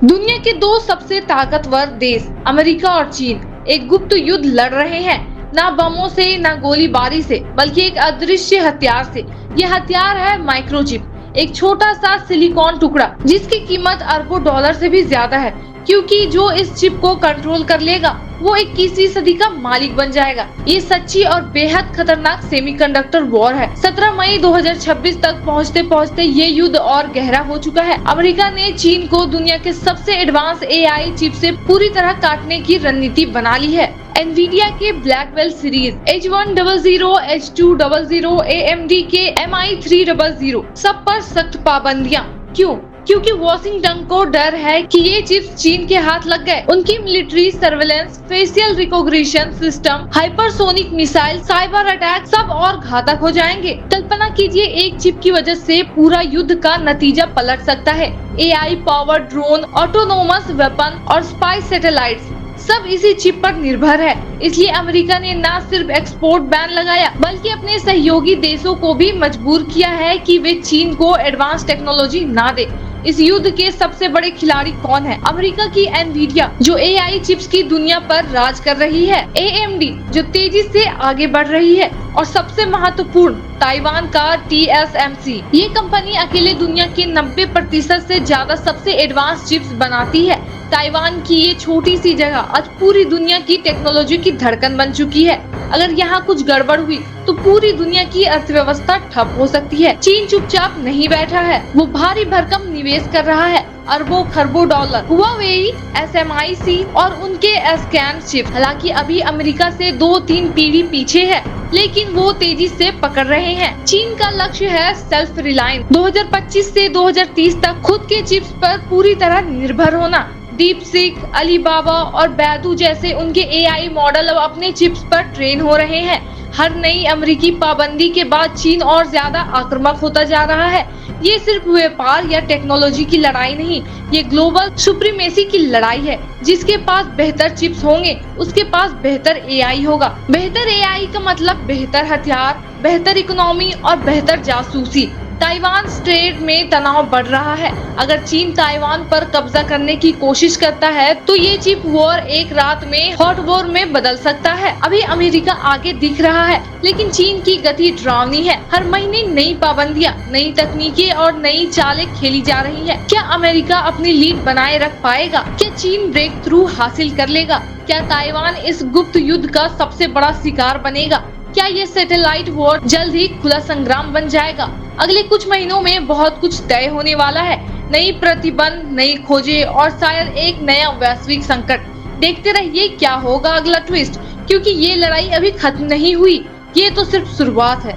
दुनिया के दो सबसे ताकतवर देश अमेरिका और चीन एक गुप्त युद्ध लड़ रहे हैं। ना बमों से ना गोलीबारी से, बल्कि एक अदृश्य हथियार से। यह हथियार है माइक्रोचिप, एक छोटा सा सिलिकॉन टुकड़ा जिसकी कीमत अरबों डॉलर से भी ज्यादा है, क्योंकि जो इस चिप को कंट्रोल कर लेगा वो 21वीं सदी का मालिक बन जाएगा। ये सच्ची और बेहद खतरनाक सेमीकंडक्टर वॉर है। 17 मई 2026 तक पहुंचते पहुंचते ये युद्ध और गहरा हो चुका है। अमेरिका ने चीन को दुनिया के सबसे एडवांस एआई चिप से पूरी तरह काटने की रणनीति बना ली है। एनवीडिया के ब्लैकबेल सीरीज H100, H200, AMD के MI300 सब पर सख्त पाबंदियां। क्यों? क्योंकि वॉशिंगटन को डर है कि ये चिप्स चीन के हाथ लग गए, उनकी military surveillance, facial recognition system, hypersonic missile, cyber attack सब और घातक हो जाएंगे। कल्पना कीजिए, एक चिप की वजह से पूरा युद्ध का नतीजा पलट सकता है। AI power drone, autonomous weapon और स्पाई सैटेलाइट्स सब इसी चिप पर निर्भर है। इसलिए अमेरिका ने न सिर्फ एक्सपोर्ट बैन लगाया, बल्कि अपने सहयोगी देशों को भी मजबूर किया है कि वे चीन को एडवांस टेक्नोलॉजी ना दे। इस युद्ध के सबसे बड़े खिलाड़ी कौन है? अमेरिका की एनवीडिया जो एआई चिप्स की दुनिया पर राज कर रही है, AMD जो तेजी से आगे बढ़ रही है, और सबसे महत्वपूर्ण ताइवान का TSMC। ये कंपनी अकेले दुनिया के 90% से ज्यादा सबसे एडवांस चिप्स बनाती है। ताइवान की ये छोटी सी जगह आज पूरी दुनिया की टेक्नोलॉजी की धड़कन बन चुकी है। अगर यहाँ कुछ गड़बड़ हुई तो पूरी दुनिया की अर्थव्यवस्था ठप हो सकती है। चीन चुपचाप नहीं बैठा है, वो भारी भरकम निवेश कर रहा है, अरबों खरबों डॉलर। हुआवेई, SMIC और उनके एस्कैन चिप हालांकि अभी अमेरिका से 2-3 पीढ़ी पीछे है, लेकिन वो तेजी से पकड़ रहे हैं। चीन का लक्ष्य है सेल्फ रिलायंस, 2025 से 2030 तक खुद के चिप्स पर पूरी तरह निर्भर होना। डीपसीक, अलीबाबा और बैदू जैसे उनके एआई मॉडल अब अपने चिप्स पर ट्रेन हो रहे हैं। हर नई अमेरिकी पाबंदी के बाद चीन और ज्यादा आक्रामक होता जा रहा है। ये सिर्फ व्यापार या टेक्नोलॉजी की लड़ाई नहीं, ये ग्लोबल सुप्रीमेसी की लड़ाई है। जिसके पास बेहतर चिप्स होंगे, उसके पास बेहतर एआई होगा। बेहतर एआई का मतलब बेहतर हथियार, बेहतर इकोनॉमी और बेहतर जासूसी। ताइवान स्ट्रेट में तनाव बढ़ रहा है। अगर चीन ताइवान पर कब्जा करने की कोशिश करता है तो ये चिप वॉर एक रात में हॉट वॉर में बदल सकता है। अभी अमेरिका आगे दिख रहा है, लेकिन चीन की गति डरावनी है। हर महीने नई पाबंदियां, नई तकनीकें और नई चालें खेली जा रही है। क्या अमेरिका अपनी लीड बनाए रख पाएगा? क्या चीन ब्रेक थ्रू हासिल कर लेगा? क्या ताइवान इस गुप्त युद्ध का सबसे बड़ा शिकार बनेगा? क्या ये सैटेलाइट वॉर जल्द ही खुला संग्राम बन जाएगा? अगले कुछ महीनों में बहुत कुछ तय होने वाला है। नई प्रतिबंध, नई खोजें और शायद एक नया वैश्विक संकट। देखते रहिए क्या होगा अगला ट्विस्ट, क्योंकि ये लड़ाई अभी खत्म नहीं हुई, ये तो सिर्फ शुरुआत है।